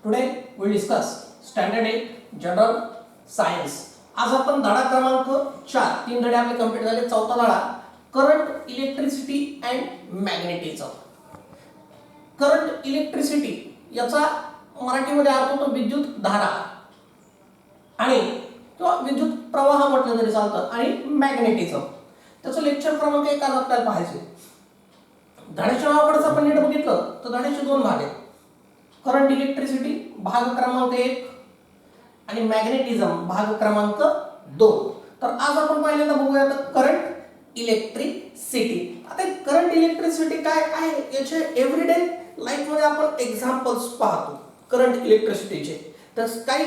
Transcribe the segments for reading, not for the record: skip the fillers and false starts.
Today we discuss Standard 8 General Science. आज आपण धडा क्रमांक 4 तीन धडे आपले कंप्लीट झाले. चौथा धडा current electricity and magnetism. Current electricity याचा मराठीमध्ये अर्थ होतो विद्युत धारा आणि किंवा विद्युत प्रवाह म्हटलं तरी चालतं. आणि मॅग्नेटिझम त्याचं लेक्चर क्रमांक 1 आज आपल्याला पाहायचे. धड्याच्या नावाकडे आपण नीट बघितलं तर धड्याचे दोन भाग आहेत. करंट इलेक्ट्रिसिटी भाग क्रमांक 1 आणि मॅग्नेटिझम भाग क्रमांक 2. तर आज आपण पाहिलेलं बघूया तर करंट इलेक्ट्रिसिटी. आता करंट इलेक्ट्रिसिटी काय आहे याचे एव्हरीडे लाईफ मध्ये आपण एक्झाम्पल्स पाहतो करंट इलेक्ट्रिसिटीचे. तर काही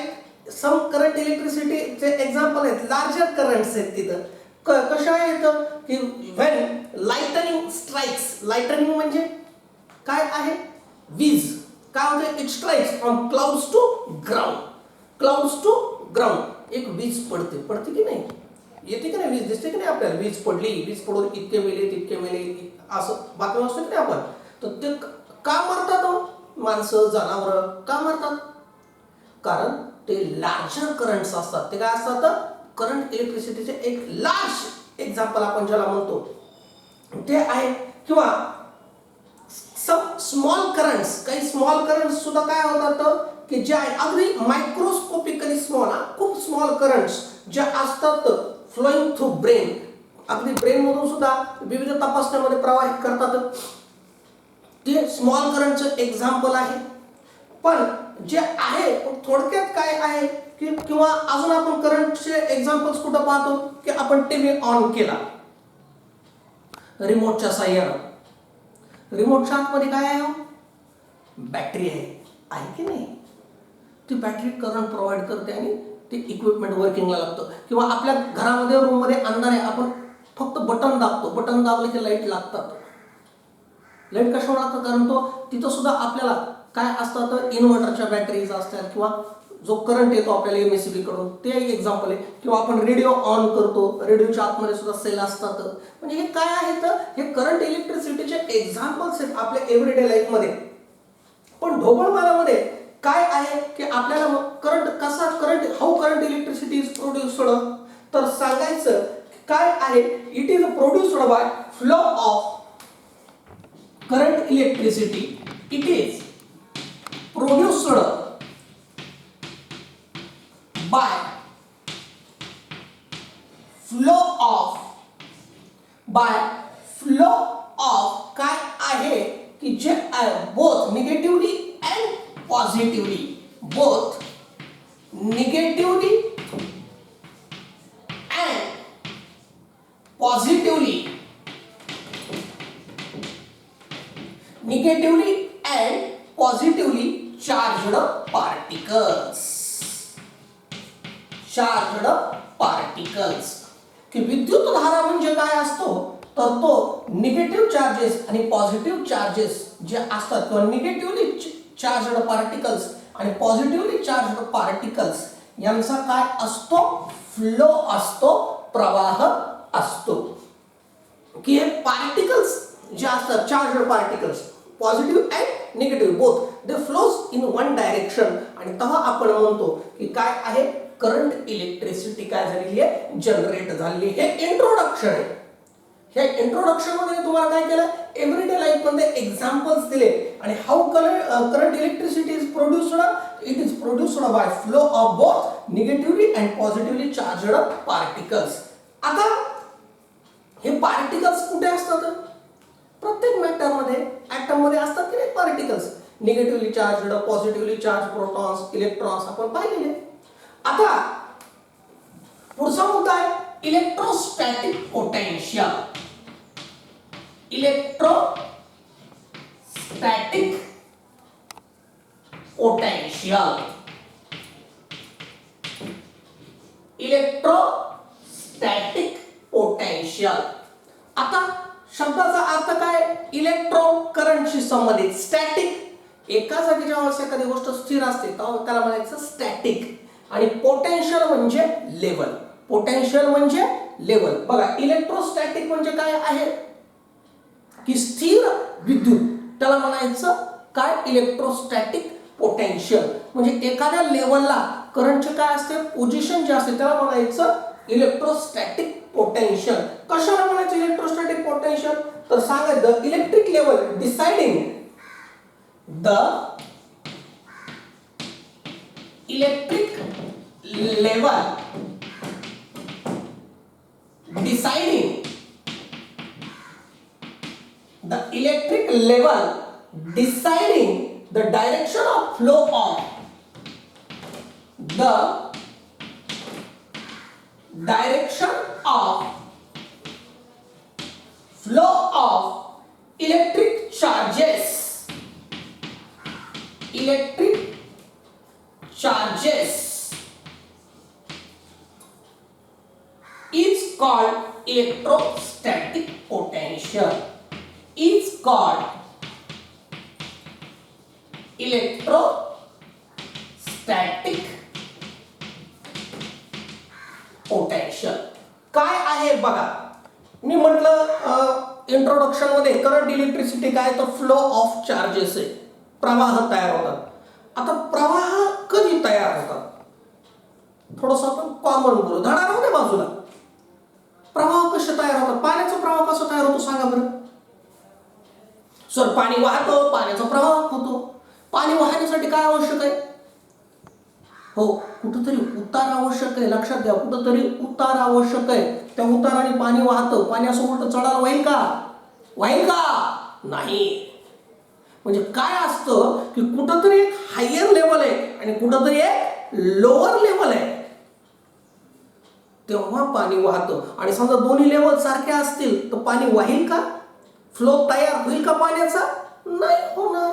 सम करंट इलेक्ट्रिसिटीचे एक्झाम्पल आहेत. लार्जर करंट्स आहेत तिथं. कशा आहेत की व्हेन लाइटनिंग स्ट्राइक्स. लाइटनिंग म्हणजे काय आहे वीज. काय होते it strikes from clouds to ground. Clouds to ground एक वीज पडते की नाही, येते की नाही वीज, दिसते की नाही आपल्याला वीज पडली, वीज पडून इतके मेले तितके मेले असं बातमी वाचतो की नाही आपण. तर ते का मारतात माणसं जनावर का मारतात? कारण ते लार्जर करंट्स असतात. ते काय असतात करंट इलेक्ट्रिसिटीचे एक लार्ज एक्झाम्पल आपण ज्याला म्हणतो ते आहे. किंवा सम स्मॉल करंट्स, काही स्मॉल करंट्स सुद्धा काय होतात की जे आहे अगदी मायक्रोस्कोपिकली स्मॉल, खूप स्मॉल करंट्स जे असतात फ्लोईंग थ्रू ब्रेन. अगदी ब्रेन मधून सुद्धा विविध तपासण्यामध्ये प्रवाहित करतात. ते स्मॉल करंटचं एक्झाम्पल आहे. पण जे आहे थोडक्यात काय आहे की किंवा अजून आपण करंटचे एक्झाम्पल्स कुठं पाहतो की आपण टीव्ही ऑन केला रिमोटच्या साह्यानं. रिमोटच्या आतमध्ये काय आहे बॅटरी आहे की नाही. ती बॅटरी करंट प्रोव्हाइड करते आणि ते इक्विपमेंट वर्किंगला लागतं. किंवा आपल्या घरामध्ये रूम मध्ये अंधार आहे, आपण फक्त बटन दाबतो, बटन दाबले की लाईट लागतात. लाईट कशामुळे लागतात? कारण तो तिथं सुद्धा आपल्याला काय असतात इन्व्हर्टरच्या बॅटरीज असतात किंवा जो करंट येतो आपल्याला एमएससीबी कडून ते एक एक्झाम्पल आहे. किंवा आपण रेडिओ ऑन करतो, रेडिओच्या आतमध्ये सुद्धा सेल असतात. म्हणजे हे काय आहेत हे करंट इलेक्ट्रिसिटीचे एक्झाम्पल्स आहेत आपल्या एव्हरीडे लाईफ मध्ये. पण ढोबळमानामध्ये काय आहे की आपल्याला करंट कसा how current electricity is produced तर सांगायचं काय आहे. It is produced by flow of current electricity. It is produced by flow of काय आहे की जे both negatively and positively and positively charged particles. की विद्युत धारा म्हणजे काय असतो तर तो निगेटिव्ह चार्जेस आणि पॉझिटिव्ह चार्जेस जे असतात किंवा निगेटिव्हली चार्जड पार्टिकल्स आणि पॉझिटिव्हली चार्जड पार्टिकल्स यांचा काय असतो फ्लो असतो, प्रवाह असतो. की हे पार्टिकल्स जे असतात charged particles positive and negative both they flows in one direction. आणि तेव्हा आपण म्हणतो की काय आहे करंट इलेक्ट्रिसिटी काय झालेली आहे जनरेट झालेली. हे इंट्रोडक्शन आहे. ह्या इंट्रोडक्शन मध्ये तुम्हाला काय केलं एव्हरीडे लाईफ मध्ये एक्झाम्पल्स दिले. आणि how current electricity is produced. It is produced by flow of both negatively and positively charged particles. आता हे पार्टिकल्स कुठे असतात? प्रत्येक मॅटर मध्ये ऍटम मध्ये असतात की नाही particles. Negatively charged, positively charge protons, electrons आपण पाहिलेले. आता पुढचा मुद्दा आहे electrostatic potential. Electrostatic potential. Electrostatic potential. आता शब्दाचा अर्थ काय इलेक्ट्रो करंटशी संबंधित. स्टॅटिक एका जागी जेव्हा एखादी गोष्ट स्थिर असते तेव्हा त्याला म्हणायचं स्टॅटिक. आणि पोटेन्शियल म्हणजे लेवल. पोटेन्शियल म्हणजे लेवल. बघा इलेक्ट्रोस्टॅटिक म्हणजे काय आहे की स्थिर विद्युत, त्याला म्हणायचं काय इलेक्ट्रोस्टॅटिक पोटेन्शियल. म्हणजे एखाद्या लेवलला करंटचे काय असते, पोझिशन जे असते त्याला म्हणायचं इलेक्ट्रोस्टॅटिक पोटेन्शियल. कशाला म्हणायचं इलेक्ट्रोस्टॅटिक पोटेन्शियल, तर सांगा the electric level deciding the electric level deciding the electric level deciding the direction of flow of the direction of flow of electric charges is called electrostatic potential. Is called electrostatic potential. काय आहे बघा, मी म्हटलं introduction मध्ये current electricity काय, तर flow of charges आहे, प्रवाह तयार होतात. आता प्रवाह कधी तयार होतात, थोडंसं आपण कॉमन बोलू, धडा राहू दे बाजूला. प्रवाह कसे तयार होतात, पाण्याचा प्रवाह कसा तयार होतो सांगा बरं. सर पाणी वाहतं, पाण्याचा प्रवाह होतो. पाणी वाहण्यासाठी काय आवश्यक आहे, हो कुठंतरी उतार आवश्यक आहे. लक्षात घ्या, कुठंतरी उतार आवश्यक आहे. त्या उताराने पाणी वाहतं. पाणी असं उलट चढायला होईल का, होईल का, नाही. म्हणजे काय असतं की कुठंतरी एक हायर लेवल आहे आणि कुठंतरी एक लोअर लेवल आहे, तेव्हा पाणी वाहतं. आणि समजा दोन्ही लेवल सारखे असतील तर पाणी वाहील का, फ्लो तयार होईल का पाण्याचा, नाही होणार.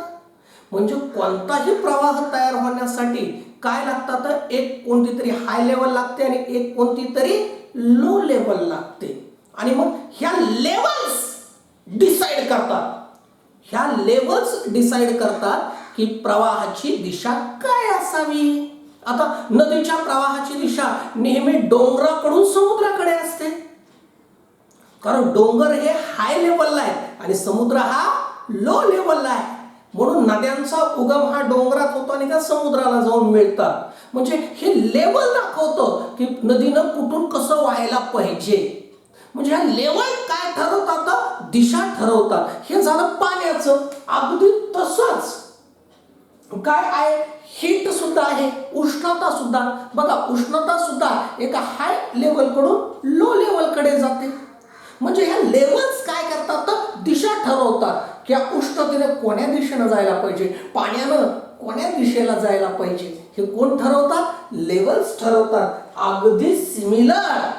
म्हणजे कोणताही प्रवाह तयार होण्यासाठी काय लागतात, एक कोणती तरी हाय लेवल लागते आणि एक कोणती तरी लो लेवल लागते. आणि मग ह्या लेवल्स डिसाइड करतात, ह्या लेवल्स डिसाइड करतात की प्रवाहाची दिशा काय असावी. आता नदीच्या प्रवाहाची दिशा नेहमी डोंगराकडून समुद्राकडे असते, कारण डोंगर हे हाय लेवलला आहे आणि समुद्र हा लो लेवलला आहे. म्हणून नद्यांचा उगम हा डोंगरात होतो आणि त्या समुद्राला जाऊन मिळतात. म्हणजे हे लेवल दाखवतं की नदीनं कुठून कसं व्हायला पाहिजे. म्हणजे ह्या लेवल काय ठरवतात, दिशा ठरवतात. हे झालं पाण्याचं. अगदी तसंच काय आहे, हीट सुद्धा आहे, उष्णता सुद्धा. बघा उष्णता सुद्धा एका हाय लेवल कडून लो लेवल कडे जाते. म्हणजे ह्या लेवल्स काय करतात, दिशा ठरवतात की उष्णतेने कोण्या दिशेनं जायला पाहिजे, पाण्यानं कोण्या दिशेला जायला पाहिजे. हे कोण ठरवतात, लेवल्स ठरवतात. अगदी सिमिलर,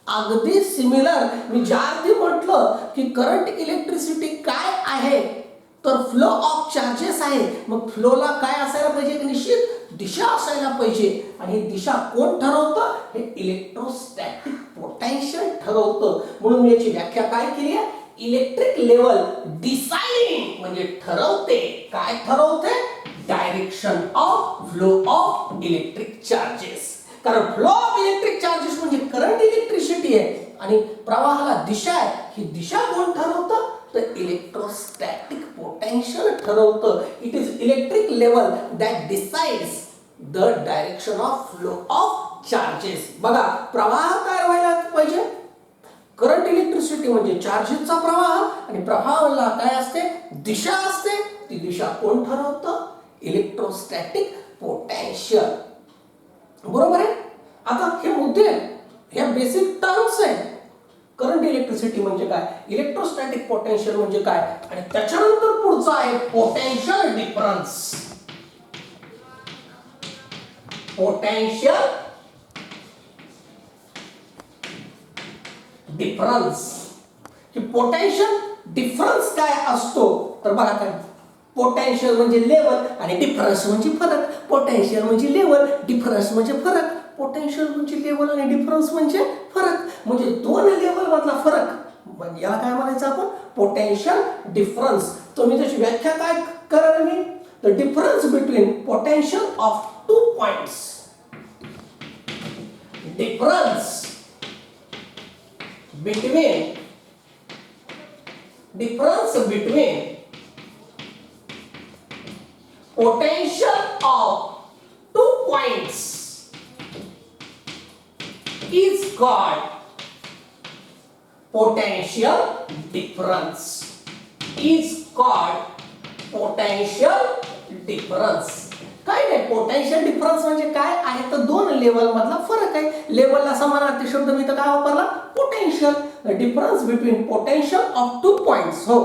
अगदी सिमिलर. मी ज्या अर्थी म्हटलं की करंट इलेक्ट्रिसिटी काय आहे, तर फ्लो ऑफ चार्जेस आहे. मग फ्लोला काय असायला पाहिजे, एक निश्चित दिशा असायला पाहिजे. आणि ही दिशा कोण ठरवतं, हे इलेक्ट्रोस्टॅटिक पोटेन्शियल ठरवतं. म्हणून मी याची व्याख्या काय केली आहे, इलेक्ट्रिक लेवल डिसाइडिंग म्हणजे ठरवते. काय ठरवते, direction of flow of electric charges. कारण फ्लो ऑफ इलेक्ट्रिक चार्जेस म्हणजे करंट इलेक्ट्रिसिटी आहे आणि प्रवाहाला दिशा आहे. ही दिशा कोण ठरवतं, तर इलेक्ट्रोस्टॅटिक पोटेन्शियल ठरवतं. It is electric level that decides the direction of flow of charges. बघा प्रवाह काय व्हायला पाहिजे, करंट इलेक्ट्रिसिटी म्हणजे चार्जेसचा प्रवाह आणि प्रवाहाला काय असते, दिशा असते. ती दिशा कोण ठरवतं, इलेक्ट्रोस्टॅटिक पोटेन्शियल. बरोबर आहे. आता हे मुद्दे, ह्या बेसिक टर्म्स आहेत. करंट इलेक्ट्रिसिटी म्हणजे काय, इलेक्ट्रोस्टॅटिक पोटेन्शियल म्हणजे काय, आणि त्याच्यानंतर पुढचा आहे पोटेन्शियल डिफरन्स. Potential difference. की पोटेन्शियल डिफरन्स काय असतो, तर बघा काय, पोटेन्शियल म्हणजे लेवल आणि डिफरन्स म्हणजे फरक. पोटेन्शियल म्हणजे लेवल, डिफरन्स म्हणजे फरक. पोटेन्शियल म्हणजे लेवल आणि डिफरन्स म्हणजे फरक. म्हणजे दोन लेवल मधला फरक, म्हणजे याला काय म्हणायचं आपण, पोटेन्शियल डिफरन्स. तर मी त्याची व्याख्या काय करणार मी, the difference between potential of two points. Difference between potential of two points is called potential difference. Is called potential difference. काय नाही, पोटेन्शियल डिफरन्स म्हणजे काय आहे तर दोन लेवल मधला फरक आहे. लेवलला समानार्थी शब्द मी तर काय वापरला, potential. Difference between potential of two points. हो,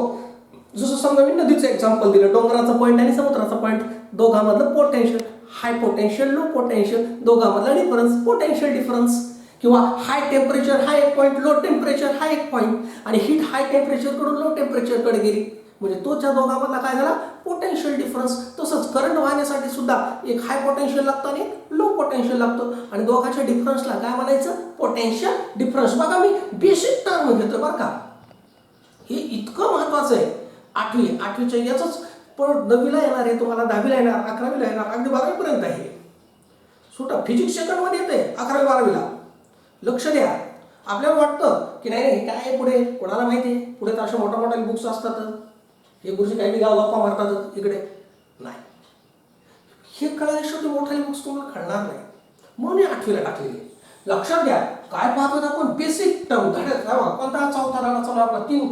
जसं समजा मी नदीचं एक्झाम्पल दिलं, डोंगराचा पॉइंट आणि समुद्राचा पॉइंट, दोघांमधलं पोटेन्शियल, हाय पोटेन्शियल लो पोटेन्शियल, दोघांमधला डिफरन्स पोटेन्शियल डिफरन्स. किंवा हाय टेम्परेचर हा एक पॉइंट, लो टेम्परेचर हा एक पॉइंट, आणि हीट हाय टेम्परेचर कडून लो टेम्परेचर कडे गेली म्हणजे तोच्या दोघांमधला काय झाला, पोटेन्शियल डिफरन्स. तसंच करंट वाहण्यासाठी सुद्धा एक हाय पोटेन्शियल लागतं आणि एक लो पोटेन्शियल लागतो, आणि दोघांच्या डिफरन्सला काय म्हणायचं, पोटेन्शियल डिफरन्स. बघा मी बेसिक टर्म घेतो बरं का, हे इतकं महत्वाचं आहे. आठवीच्या याच पण 9वीला येणार आहे, तुम्हाला 10वीला येणार, 11वीला येणार, अगदी 12वीपर्यंत आहे. सुटा फिजिक्स सेकंडमध्ये येते 11वी 12वीला. लक्ष द्या. आपल्याला वाटतं की नाही नाही काय आहे पुढे, कोणाला माहिती आहे पुढे तर अशा मोठ्या मोठ्या बुक्स असतात, हे गुरुजी काही गाव गप्पा मारतात इकडे. नाही, हे कळल्याशिवाय ते मोठे बुक्स तुम्हाला कळणार नाही, म्हणून हे 8वीला टाकलेले. लक्षात घ्या काय पाहतो आपण, बेसिक टर्म धड्यात. कोणता चौथा धडा चालू आपला, 3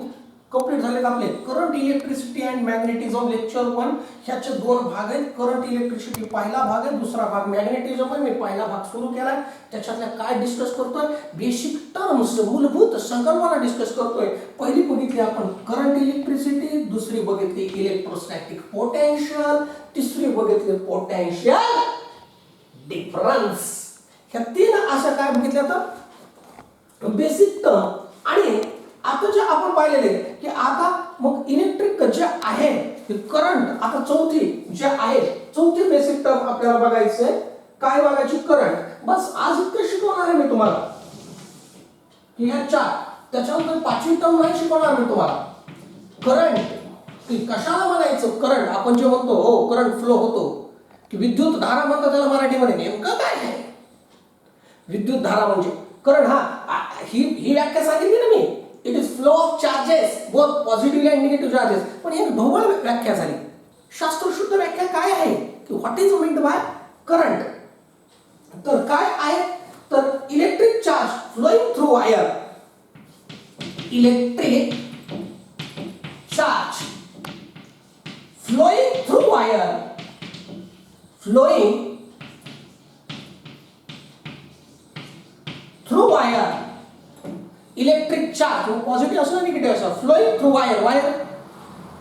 कंप्लीट झालेत आपले. Current electricity and magnetism lecture 1. ह्याचे 2 भाग आहेत. करंट इलेक्ट्रिसिटी पहिला भाग आहे, दुसरा भाग मॅग्नेटिझम आहे. मी पहिला भाग सुरू केलाय, त्याच्यातल्या काय डिस्कस करतोय, बेसिक टर्म्स, मूलभूत संकल्पना डिस्कस करतोय. पहिली बघितली आपण करंट इलेक्ट्रिसिटी, दुसरी बघितली इलेक्ट्रोस्टॅटिक पोटेन्शियल, तिसरी बघितली पोटेन्शियल डिफरन्स. ह्या 3 अशा काय बघितल्या तर बेसिक टर्म. आणि आता जे आपण पाहिलेले की आता मग इलेक्ट्रिक जे आहे करंट, आता चौथी जे आहे, चौथी बेसिक टर्म आपल्याला बघायचं आहे. काय बघायची, करंट. बस आज इतकं शिकवणार आहे मी तुम्हाला की ह्या 4, त्याच्यानंतर 5वी टर्म नाही शिकवणार मी तुम्हाला. करंट की कशाला म्हणायचं, करंट आपण जे म्हणतो, हो करंट फ्लो होतो, की विद्युत धारा म्हणतात त्याला मराठीमध्ये, नेमकं काय आहे विद्युत धारा म्हणजे करंट. हा ही व्याख्या सांगितली ना मी, it is flow of charges, both positive and negative charges. पण एक ढोबळ व्याख्या झाली. शास्त्रशुद्ध व्याख्या काय आहे की what is meant by current. तर काय आहे तर electric charge flowing through wire, electric charge flowing through wire, flowing through wire, electric charge positive असो निगेटिव्ह असो, flowing through wire, wire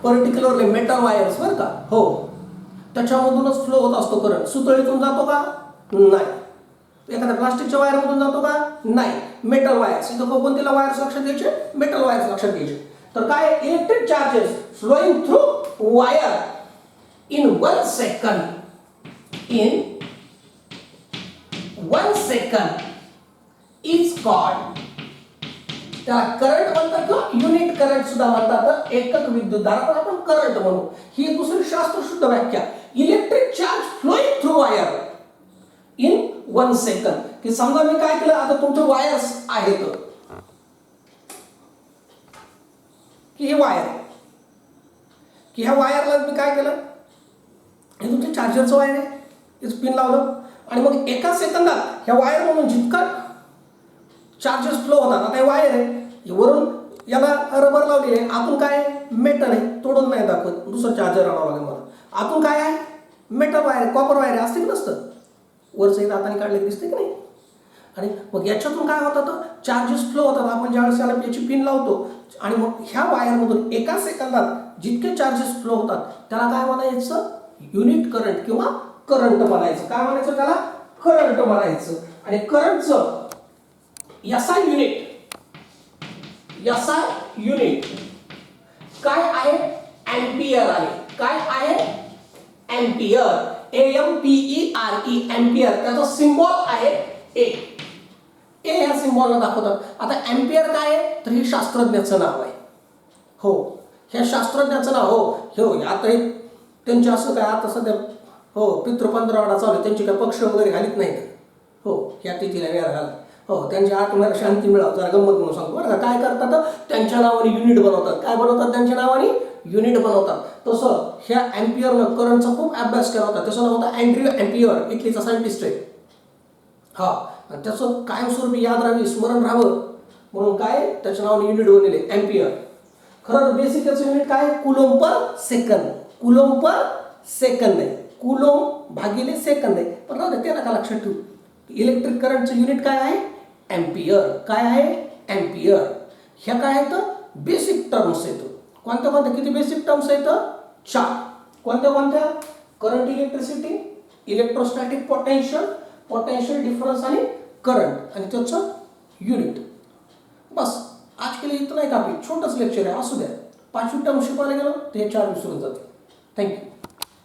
particularly metal wires बरं का, हो त्याच्यामधूनच फ्लो होत असतो करंट. सुतळीतून जातो का, नाही. एखाद्या प्लास्टिकच्या वायरमधून जातो का, नाही. मेटल वायर्स, इथं कोणत्या वायर्स लक्षात घ्यायचे, मेटल वायर्स लक्षात घ्यायचे. तर काय, electric charges flowing through wire in 1 second, in 1 second is called, त्याला करंट म्हणतात किंवा युनिट करंट सुद्धा म्हणतात, एकक विद्युत धारा, पण आपण करंट म्हणू. ही दुसरी शास्त्रशुद्ध व्याख्या. Electric charge flowing through wire in 1 second. की समजा मी काय केलं, आता तुमचे वायर्स आहेत, की हे वायर, की ह्या वायरला मी काय केलं, हे तुमच्या चार्जरचं वायर आहे, हेच पिन लावलं, आणि मग एका सेकंदात ह्या वायर मधून जितका चार्जेस फ्लो होतात. आता हे वायर आहे, वरून याला रबर लावलेली आहे, आतून काय मेटल आहे, तोडून नाही दाखवत, दुसरं चार्जर आणावं लागेल मला. आतून काय आहे, मेटल वायर, कॉपर वायर असते की नसतं, वरचं एक हाताने काढले दिसते की नाही. आणि मग याच्यातून काय होतं, तर चार्जेस फ्लो होतात. आपण ज्यावेळेस याला याची पिन लावतो, आणि मग ह्या वायरमधून एका सेकंदात जितके चार्जेस फ्लो होतात त्याला काय म्हणायचं, युनिट करंट किंवा करंट म्हणायचं. काय म्हणायचं त्याला, करंट म्हणायचं. आणि करंटचं SI युनिट काय आहे, एम्पियर आहे. काय आहे, एम्पियर, AMPERE, एम्पियर. त्याचा सिम्बॉल आहे A. ह्या सिम्बॉलला दाखवतात. आता एम्पियर काय आहे, तर हे शास्त्रज्ञाचं नाव आहे. हो, ह्या शास्त्रज्ञाचं नाव, हो आता त्यांचे असं काय, आता सध्या हो पितृपंधरवडा चालू आहे, त्यांची काय पक्ष वगैरे घालीत नाहीत. हो, ह्या तिथीला वेळ घाल, हो त्यांच्या आत्म्याला शांती मिळावं, जरा गंमत म्हणून सांगतो बरं का. काय करतात, त्यांच्या नावाने युनिट बनवतात. काय बनवतात, त्यांच्या नावाने युनिट बनवतात. तसं ह्या अँपियरनं करंटचा खूप अभ्यास केला होता. त्याचं नाव होतं अँड्र्यू अँपियर, इटलीचा सायंटिस्ट आहे. हा, आणि त्याचं कायमस्वरूपी याद राहावी, स्मरण राहावं म्हणून काय त्याच्या नावाने युनिट बनलेले अँपियर. खरं बेसिक त्याचं युनिट काय आहे? Coulomb per second. Coulomb per second आहे, कुलोम्ब भागिले सेकंद आहे. पण राहू दे, ते नका लक्षात ठेवू. इलेक्ट्रिक करंटचं युनिट काय आहे? अँपियर. काय आहे? अँपियर. ह्या काय आहेत? बेसिक टर्म्स आहेत. कोणत्या कोणत्या किती बेसिक टर्म्स आहेत? 4. कोणत्या कोणत्या? Current, electricity, electrostatic potential, potential difference आणि करंट आणि त्याचं युनिट. बस आज के लिए इतना ही काफी. छोटंच लेक्चर आहे, असू द्या. 5वी टर्म शिकवायला गेलो तर हे 4 विसरून जाते. थँक्यू.